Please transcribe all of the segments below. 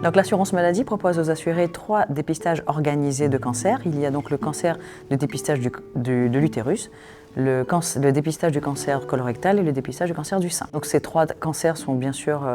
Donc l'assurance maladie propose aux assurés 3 dépistages organisés de cancer. Il y a donc le cancer de dépistage de l'utérus, le dépistage du cancer colorectal et le dépistage du cancer du sein. Donc ces 3 cancers sont bien sûr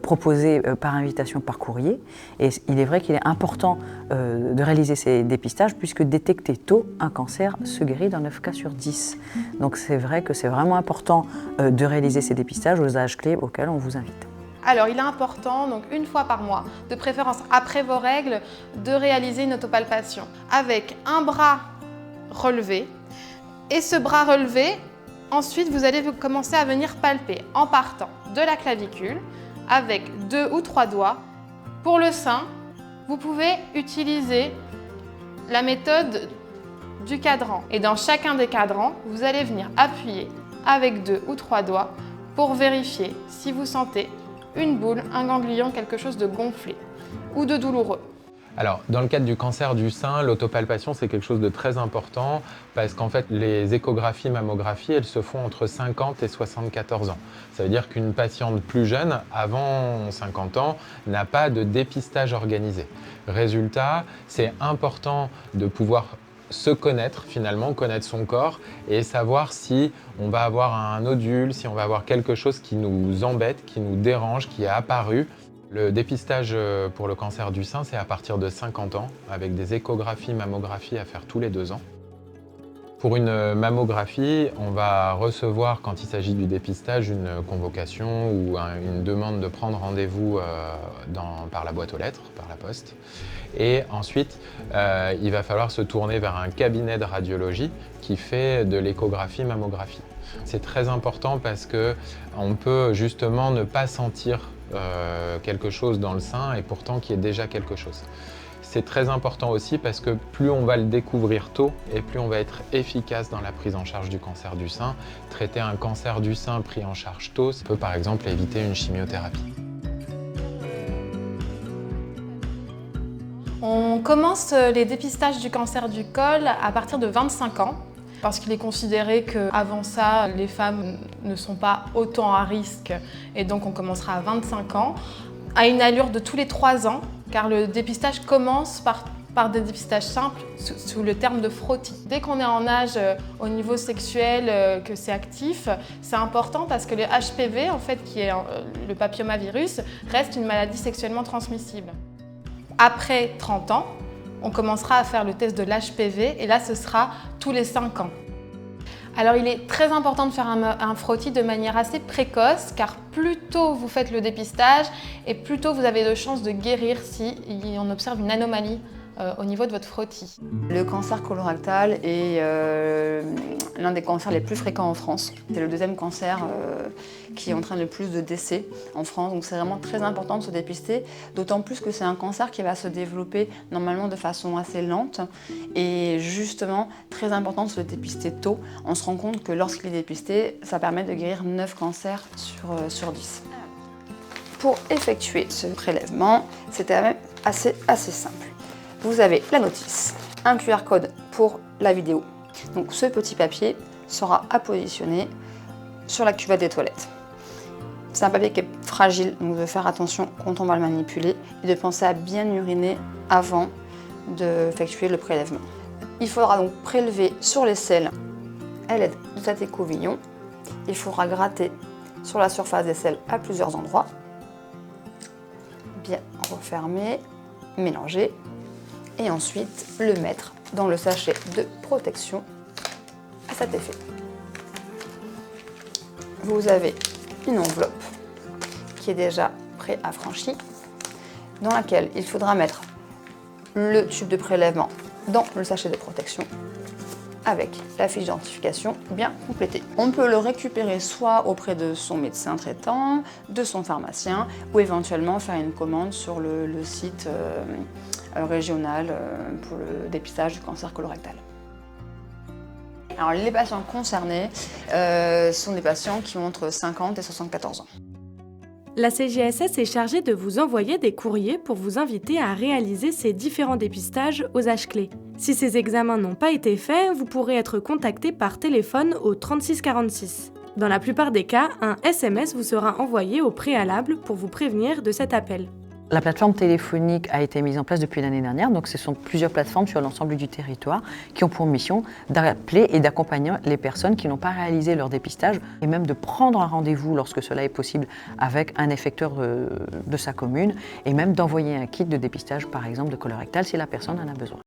proposés par invitation par courrier. Et il est vrai qu'il est important de réaliser ces dépistages puisque détecter tôt un cancer se guérit dans 9 cas sur 10. Donc c'est vrai que c'est vraiment important de réaliser ces dépistages aux âges clés auxquels on vous invite. Alors, il est important, donc une fois par mois, de préférence après vos règles, de réaliser une autopalpation avec un bras relevé. Et ce bras relevé, ensuite, vous allez commencer à venir palper en partant de la clavicule avec 2 ou 3 doigts. Pour le sein, vous pouvez utiliser la méthode du cadran. Et dans chacun des cadrans, vous allez venir appuyer avec 2 ou 3 doigts pour vérifier si vous sentez une boule, un ganglion, quelque chose de gonflé ou de douloureux. Alors, dans le cadre du cancer du sein, l'autopalpation, c'est quelque chose de très important parce qu'en fait, les échographies, mammographies, elles se font entre 50 et 74 ans. Ça veut dire qu'une patiente plus jeune, avant 50 ans, n'a pas de dépistage organisé. Résultat, c'est important de pouvoir se connaître finalement, connaître son corps et savoir si on va avoir un nodule, si on va avoir quelque chose qui nous embête, qui nous dérange, qui est apparu. Le dépistage pour le cancer du sein, c'est à partir de 50 ans, avec des échographies, mammographies à faire tous les 2 ans. Pour une mammographie, on va recevoir, quand il s'agit du dépistage, une convocation ou une demande de prendre rendez-vous par la boîte aux lettres, par la poste. Et ensuite, il va falloir se tourner vers un cabinet de radiologie qui fait de l'échographie, mammographie. C'est très important parce qu'on peut justement ne pas sentir quelque chose dans le sein et pourtant qu'il y ait déjà quelque chose. C'est très important aussi parce que plus on va le découvrir tôt et plus on va être efficace dans la prise en charge du cancer du sein. Traiter un cancer du sein pris en charge tôt, ça peut par exemple éviter une chimiothérapie. On commence les dépistages du cancer du col à partir de 25 ans. Parce qu'il est considéré qu'avant ça, les femmes ne sont pas autant à risque et donc on commencera à 25 ans, à une allure de tous les 3 ans, car le dépistage commence par des dépistages simples sous le terme de frottis. Dès qu'on est en âge au niveau sexuel, que c'est actif, c'est important parce que le HPV, en fait, qui est le papillomavirus, reste une maladie sexuellement transmissible. Après 30 ans, on commencera à faire le test de l'HPV et là, ce sera tous les 5 ans. Alors, il est très important de faire un frottis de manière assez précoce car plus tôt vous faites le dépistage et plus tôt vous avez de chances de guérir si on observe une anomalie au niveau de votre frottis. Le cancer colorectal est l'un des cancers les plus fréquents en France. C'est le 2e cancer qui entraîne le plus de décès en France, donc c'est vraiment très important de se dépister, d'autant plus que c'est un cancer qui va se développer normalement de façon assez lente et justement très important de se dépister tôt. On se rend compte que lorsqu'il est dépisté, ça permet de guérir 9 cancers sur 10. Pour effectuer ce prélèvement, c'est quand même assez simple. Vous avez la notice, un QR code pour la vidéo. Donc ce petit papier sera à positionner sur la cuvette des toilettes. C'est un papier qui est fragile, donc de faire attention quand on va le manipuler et de penser à bien uriner avant d'effectuer le prélèvement. Il faudra donc prélever sur les selles à l'aide de cet écouvillon. Il faudra gratter sur la surface des selles à plusieurs endroits. Bien refermer, mélanger. Et ensuite le mettre dans le sachet de protection à cet effet. Vous avez une enveloppe qui est déjà pré-affranchie dans laquelle il faudra mettre le tube de prélèvement dans le sachet de protection avec la fiche d'identification bien complétée. On peut le récupérer soit auprès de son médecin traitant, de son pharmacien ou éventuellement faire une commande sur le site régional pour le dépistage du cancer colorectal. Alors les patients concernés sont des patients qui ont entre 50 et 74 ans. La CGSS est chargée de vous envoyer des courriers pour vous inviter à réaliser ces différents dépistages aux âges clés. Si ces examens n'ont pas été faits, vous pourrez être contacté par téléphone au 3646. Dans la plupart des cas, un SMS vous sera envoyé au préalable pour vous prévenir de cet appel. La plateforme téléphonique a été mise en place depuis l'année dernière, donc ce sont plusieurs plateformes sur l'ensemble du territoire qui ont pour mission d'appeler et d'accompagner les personnes qui n'ont pas réalisé leur dépistage et même de prendre un rendez-vous lorsque cela est possible avec un effecteur de sa commune et même d'envoyer un kit de dépistage par exemple de colorectal si la personne en a besoin.